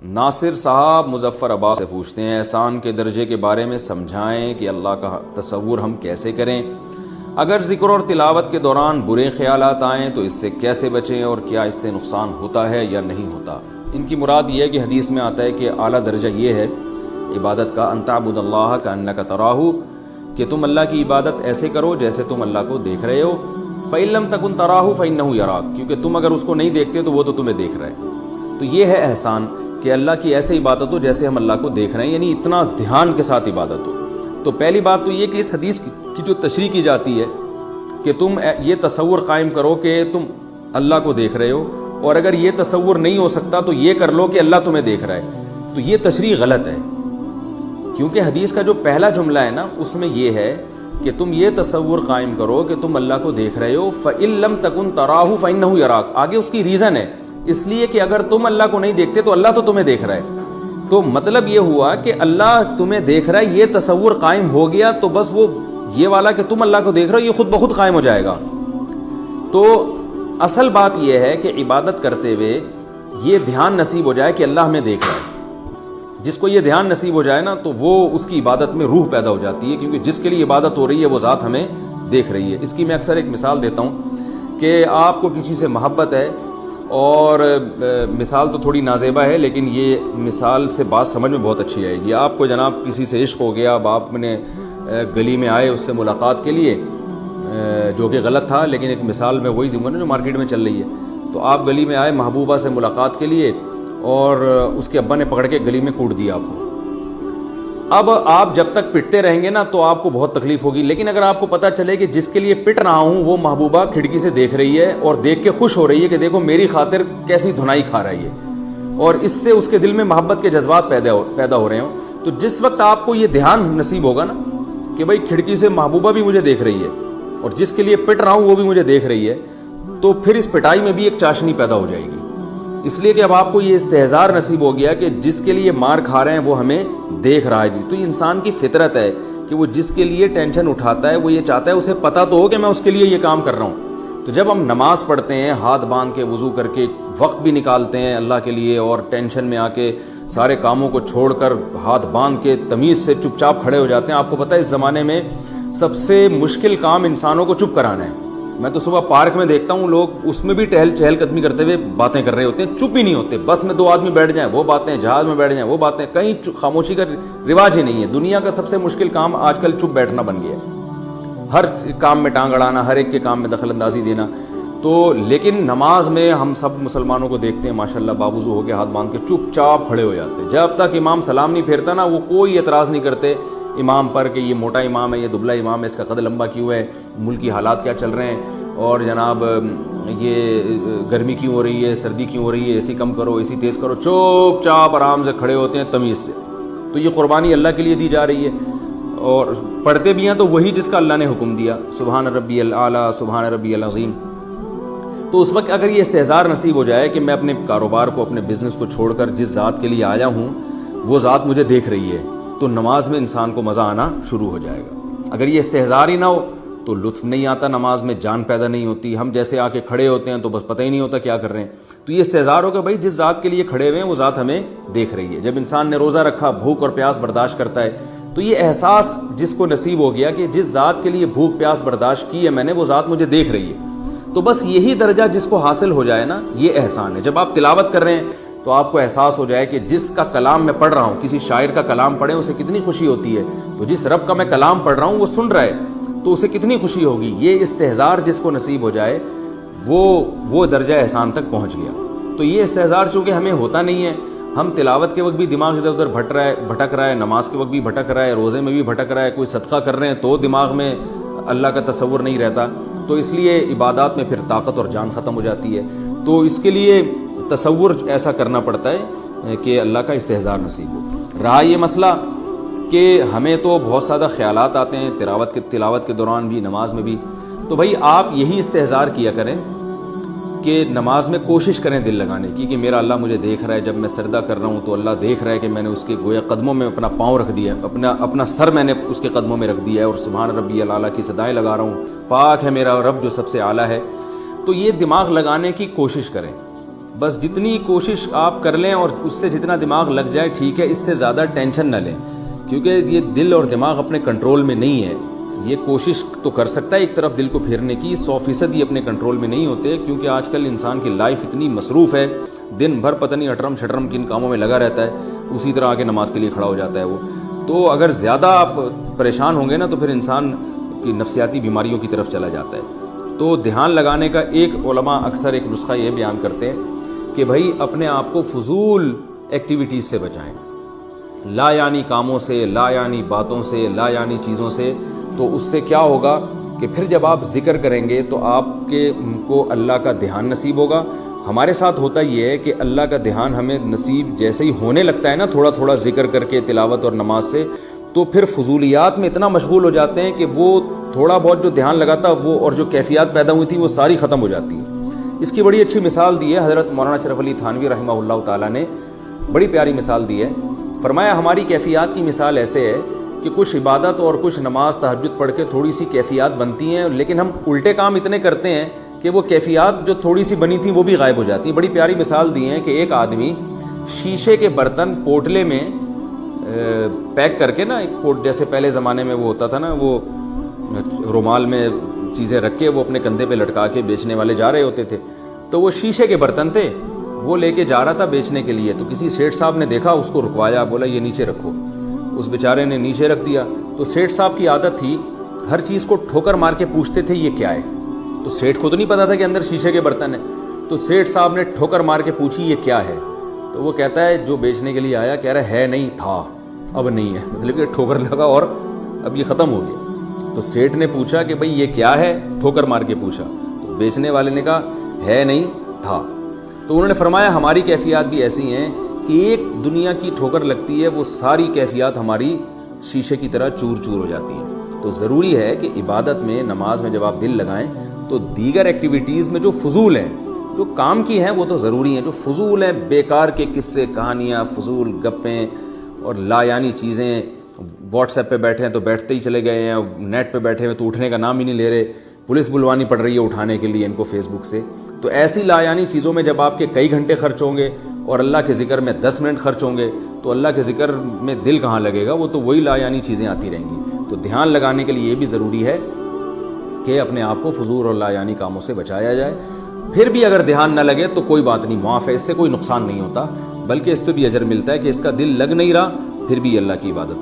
ناصر صاحب مظفر آباد سے پوچھتے ہیں احسان کے درجے کے بارے میں سمجھائیں کہ اللہ کا تصور ہم کیسے کریں، اگر ذکر اور تلاوت کے دوران برے خیالات آئیں تو اس سے کیسے بچیں اور کیا اس سے نقصان ہوتا ہے یا نہیں ہوتا؟ ان کی مراد یہ ہے کہ حدیث میں آتا ہے کہ اعلیٰ درجہ یہ ہے عبادت کا ان تعبد اللہ کأنک تراہ، کہ تم اللہ کی عبادت ایسے کرو جیسے تم اللہ کو دیکھ رہے ہو، فإن لم تکن تراہ فإنہ یراک، کیونکہ تم اگر اس کو نہیں دیکھتے تو وہ تو تمہیں دیکھ رہا ہے۔ تو یہ ہے احسان کہ اللہ کی ایسے عبادت ہو جیسے ہم اللہ کو دیکھ رہے ہیں، یعنی اتنا دھیان کے ساتھ عبادت ہو۔ تو پہلی بات تو یہ کہ اس حدیث کی جو تشریح کی جاتی ہے کہ تم یہ تصور قائم کرو کہ تم اللہ کو دیکھ رہے ہو، اور اگر یہ تصور نہیں ہو سکتا تو یہ کر لو کہ اللہ تمہیں دیکھ رہا ہے، تو یہ تشریح غلط ہے، کیونکہ حدیث کا جو پہلا جملہ ہے نا اس میں یہ ہے کہ تم یہ تصور قائم کرو کہ تم اللہ کو دیکھ رہے ہو، فإن لم تکن تراہ فإنہ یراک، آگے اس کی ریزن ہے، اس لیے کہ اگر تم اللہ کو نہیں دیکھتے تو اللہ تو تمہیں دیکھ رہا ہے۔ تو مطلب یہ ہوا کہ اللہ تمہیں دیکھ رہا ہے، یہ تصور قائم ہو گیا تو بس وہ یہ والا کہ تم اللہ کو دیکھ رہے ہو یہ خود بخود قائم ہو جائے گا۔ تو اصل بات یہ ہے کہ عبادت کرتے ہوئے یہ دھیان نصیب ہو جائے کہ اللہ ہمیں دیکھ رہا ہے۔ جس کو یہ دھیان نصیب ہو جائے نا تو وہ اس کی عبادت میں روح پیدا ہو جاتی ہے، کیونکہ جس کے لیے عبادت ہو رہی ہے وہ ذات ہمیں دیکھ رہی ہے۔ اس کی میں اکثر ایک مثال دیتا ہوں کہ آپ کو کسی سے محبت ہے، اور مثال تو تھوڑی نازیبا ہے لیکن یہ مثال سے بات سمجھ میں بہت اچھی آئے گی۔ آپ کو جناب کسی سے عشق ہو گیا، اب آپ نے گلی میں آئے اس سے ملاقات کے لیے، جو کہ غلط تھا لیکن ایک مثال میں وہی دوں گا نا جو مارکیٹ میں چل رہی ہے۔ تو آپ گلی میں آئے محبوبہ سے ملاقات کے لیے، اور اس کے ابا نے پکڑ کے گلی میں کوٹ دیا آپ کو۔ اب آپ جب تک پٹتے رہیں گے نا تو آپ کو بہت تکلیف ہوگی، لیکن اگر آپ کو پتہ چلے کہ جس کے لیے پٹ رہا ہوں وہ محبوبہ کھڑکی سے دیکھ رہی ہے اور دیکھ کے خوش ہو رہی ہے کہ دیکھو میری خاطر کیسی دھنائی کھا رہی ہے، اور اس سے اس کے دل میں محبت کے جذبات پیدا ہو رہے ہوں، تو جس وقت آپ کو یہ دھیان نصیب ہوگا نا کہ بھائی کھڑکی سے محبوبہ بھی مجھے دیکھ رہی ہے اور جس کے لیے پٹ رہا ہوں وہ بھی مجھے دیکھ رہی ہے، تو پھر اس پٹائی میں بھی ایک چاشنی پیدا ہو جائے گی، اس لیے کہ اب آپ کو یہ استحضار نصیب ہو گیا کہ جس کے لیے مار کھا رہے ہیں وہ ہمیں دیکھ رہا ہے۔ تو یہ انسان کی فطرت ہے کہ وہ جس کے لیے ٹینشن اٹھاتا ہے وہ یہ چاہتا ہے اسے پتہ تو ہو کہ میں اس کے لیے یہ کام کر رہا ہوں۔ تو جب ہم نماز پڑھتے ہیں ہاتھ باندھ کے وضو کر کے وقت بھی نکالتے ہیں اللہ کے لیے، اور ٹینشن میں آ کے سارے کاموں کو چھوڑ کر ہاتھ باندھ کے تمیز سے چپ چاپ کھڑے ہو جاتے ہیں۔ آپ کو پتہ ہے اس زمانے میں سب سے مشکل کام انسانوں کو چپ کرانا ہے۔ میں تو صبح پارک میں دیکھتا ہوں لوگ اس میں بھی چہل قدمی کرتے ہوئے باتیں کر رہے ہوتے ہیں، چپ ہی نہیں ہوتے۔ بس میں 2 آدمی بیٹھ جائیں وہ باتیں، جہاز میں بیٹھ جائیں وہ باتیں، کہیں خاموشی کا رواج ہی نہیں ہے۔ دنیا کا سب سے مشکل کام آج کل چپ بیٹھنا بن گیا ہے، ہر کام میں ٹانگ اڑانا، ہر ایک کے کام میں دخل اندازی دینا۔ تو لیکن نماز میں ہم سب مسلمانوں کو دیکھتے ہیں ماشاءاللہ باوضو ہو کے ہاتھ باندھ کے چپ چاپ کھڑے ہو جاتے ہیں، جب تک امام سلام نہیں پھیرتا نا وہ کوئی اعتراض نہیں کرتے امام پر کہ یہ موٹا امام ہے، یہ دبلا امام ہے، اس کا قد لمبا کیوں ہے، ملکی حالات کیا چل رہے ہیں، اور جناب یہ گرمی کیوں ہو رہی ہے، سردی کیوں ہو رہی ہے، اے سی کم کرو، اے سی تیز کرو، چوپ چاپ آرام سے کھڑے ہوتے ہیں تمیز سے۔ تو یہ قربانی اللہ کے لیے دی جا رہی ہے، اور پڑھتے بھی ہیں تو وہی جس کا اللہ نے حکم دیا، سبحان ربی الاعلیٰ سبحان ربی العظیم۔ تو اس وقت اگر یہ استحضار نصیب ہو جائے کہ میں اپنے کاروبار کو، اپنے بزنس کو چھوڑ کر جس ذات کے لیے آیا ہوں وہ ذات مجھے دیکھ رہی ہے، تو نماز میں انسان کو مزہ آنا شروع ہو جائے گا۔ اگر یہ استحضار ہی نہ ہو تو لطف نہیں آتا، نماز میں جان پیدا نہیں ہوتی، ہم جیسے آ کے کھڑے ہوتے ہیں تو بس پتہ ہی نہیں ہوتا کیا کر رہے ہیں۔ تو یہ استحضار ہوگا بھائی جس ذات کے لیے کھڑے ہوئے ہیں وہ ذات ہمیں دیکھ رہی ہے۔ جب انسان نے روزہ رکھا، بھوک اور پیاس برداشت کرتا ہے، تو یہ احساس جس کو نصیب ہو گیا کہ جس ذات کے لیے بھوک پیاس برداشت کی ہے میں نے وہ ذات مجھے دیکھ رہی ہے، تو بس یہی درجہ جس کو حاصل ہو جائے نا یہ احسان ہے۔ جب آپ تلاوت کر رہے ہیں تو آپ کو احساس ہو جائے کہ جس کا کلام میں پڑھ رہا ہوں، کسی شاعر کا کلام پڑھیں اسے کتنی خوشی ہوتی ہے، تو جس رب کا میں کلام پڑھ رہا ہوں وہ سن رہا ہے تو اسے کتنی خوشی ہوگی۔ یہ استحضار جس کو نصیب ہو جائے وہ درجہ احسان تک پہنچ گیا۔ تو یہ استحضار چونکہ ہمیں ہوتا نہیں ہے، ہم تلاوت کے وقت بھی دماغ ادھر ادھر بھٹک رہا ہے، نماز کے وقت بھی بھٹک رہا ہے، روزے میں بھی بھٹک رہا ہے، کوئی صدقہ کر رہے ہیں تو دماغ میں اللہ کا تصور نہیں رہتا، تو اس لیے عبادات میں پھر طاقت اور جان ختم ہو جاتی ہے۔ تو اس کے لیے تصور ایسا کرنا پڑتا ہے کہ اللہ کا استحضار نصیب ہو۔ رہا یہ مسئلہ کہ ہمیں تو بہت زیادہ خیالات آتے ہیں تلاوت کے دوران بھی، نماز میں بھی، تو بھائی آپ یہی استحضار کیا کریں کہ نماز میں کوشش کریں دل لگانے کی کہ میرا اللہ مجھے دیکھ رہا ہے، جب میں سجدہ کر رہا ہوں تو اللہ دیکھ رہا ہے کہ میں نے اس کے گویا قدموں میں اپنا پاؤں رکھ دیا ہے، اپنا سر میں نے اس کے قدموں میں رکھ دیا ہے، اور سبحان ربی الاعلیٰ کی صدائیں لگا رہا ہوں، پاک ہے میرا رب جو سب سے اعلیٰ ہے۔ تو یہ دماغ لگانے کی کوشش کریں۔ بس جتنی کوشش آپ کر لیں اور اس سے جتنا دماغ لگ جائے ٹھیک ہے، اس سے زیادہ ٹینشن نہ لیں، کیونکہ یہ دل اور دماغ اپنے کنٹرول میں نہیں ہے۔ یہ کوشش تو کر سکتا ہے ایک طرف دل کو پھیرنے کی، 100% یہ اپنے کنٹرول میں نہیں ہوتے، کیونکہ آج کل انسان کی لائف اتنی مصروف ہے، دن بھر پتہ نہیں اٹرم شٹرم کن کاموں میں لگا رہتا ہے، اسی طرح آگے نماز کے لیے کھڑا ہو جاتا ہے وہ۔ تو اگر زیادہ آپ پریشان ہوں گے نا تو پھر انسان کی نفسیاتی بیماریوں کی طرف چلا جاتا ہے۔ تو دھیان لگانے کا ایک علماء اکثر ایک نسخہ یہ بیان کرتے ہیں کہ بھائی اپنے آپ کو فضول ایکٹیویٹیز سے بچائیں، لا یعنی کاموں سے، لا یعنی باتوں سے، لا یعنی چیزوں سے۔ تو اس سے کیا ہوگا کہ پھر جب آپ ذکر کریں گے تو آپ کو اللہ کا دھیان نصیب ہوگا۔ ہمارے ساتھ ہوتا یہ ہے کہ اللہ کا دھیان ہمیں نصیب جیسے ہی ہونے لگتا ہے نا، تھوڑا تھوڑا ذکر کر کے تلاوت اور نماز سے، تو پھر فضولیات میں اتنا مشغول ہو جاتے ہیں کہ وہ تھوڑا بہت جو دھیان لگاتا وہ اور جو کیفیات پیدا ہوئی تھی وہ ساری ختم ہو جاتی ہیں۔ اس کی بڑی اچھی مثال دی ہے حضرت مولانا اشرف علی تھانوی رحمہ اللہ تعالیٰ نے، بڑی پیاری مثال دی ہے۔ فرمایا ہماری کیفیات کی مثال ایسے ہے کہ کچھ عبادت اور کچھ نماز تہجد پڑھ کے تھوڑی سی کیفیات بنتی ہیں، لیکن ہم الٹے کام اتنے کرتے ہیں کہ وہ کیفیات جو تھوڑی سی بنی تھیں وہ بھی غائب ہو جاتی ہیں۔ بڑی پیاری مثال دی ہے کہ ایک آدمی شیشے کے برتن پوٹلے میں پیک کر کے نا، ایک پوٹ جیسے پہلے زمانے میں وہ ہوتا تھا نا، وہ رومال میں چیزیں رکھ کے وہ اپنے کندھے پہ لٹکا کے بیچنے والے جا رہے ہوتے تھے، تو وہ شیشے کے برتن تھے، وہ لے کے جا رہا تھا بیچنے کے لیے۔ تو کسی سیٹھ صاحب نے دیکھا، اس کو رکوایا، بولا یہ نیچے رکھو۔ اس بیچارے نے نیچے رکھ دیا۔ تو سیٹھ صاحب کی عادت تھی ہر چیز کو ٹھوکر مار کے پوچھتے تھے یہ کیا ہے، تو سیٹھ کو تو نہیں پتا تھا کہ اندر شیشے کے برتن ہیں، تو سیٹھ صاحب نے ٹھوکر مار کے پوچھی یہ کیا ہے، تو وہ کہتا ہے جو بیچنے کے لیے آیا کہہ رہا ہے نہیں تھا، اب نہیں ہے، مطلب کہ ٹھوکر لگا اور اب یہ ختم ہو گیا۔ تو سیٹھ نے پوچھا کہ بھئی یہ کیا ہے، ٹھوکر مار کے پوچھا، تو بیچنے والے نے کہا ہے نہیں تھا۔ تو انہوں نے فرمایا ہماری کیفیات بھی ایسی ہیں کہ ایک دنیا کی ٹھوکر لگتی ہے، وہ ساری کیفیات ہماری شیشے کی طرح چور چور ہو جاتی ہیں۔ تو ضروری ہے کہ عبادت میں، نماز میں جب آپ دل لگائیں تو دیگر ایکٹیویٹیز میں جو فضول ہیں، جو کام کی ہیں وہ تو ضروری ہیں، جو فضول ہیں، بیکار کے قصے کہانیاں، فضول گپیں اور لا یعنی چیزیں، واٹس ایپ پہ بیٹھے ہیں تو بیٹھتے ہی چلے گئے ہیں، نیٹ پہ بیٹھے ہوئے تو اٹھنے کا نام ہی نہیں لے رہے، پولیس بلوانی پڑ رہی ہے اٹھانے کے لیے ان کو فیس بک سے۔ تو ایسی لا یعنی چیزوں میں جب آپ کے کئی گھنٹے خرچ ہوں گے اور اللہ کے ذکر میں 10 منٹ خرچ ہوں گے تو اللہ کے ذکر میں دل کہاں لگے گا، وہ تو وہی لا یعنی چیزیں آتی رہیں گی۔ تو دھیان لگانے کے لیے یہ بھی ضروری ہے کہ اپنے آپ کو فضول اور لا یعنی کاموں سے بچایا جائے۔ پھر بھی اگر دھیان نہ لگے تو کوئی بات نہیں، معاف ہے، اس سے کوئی نقصان نہیں ہوتا، بلکہ اس پہ بھی اجر ملتا ہے کہ اس کا دل لگ نہیں رہا پھر بھی اللہ کی عبادت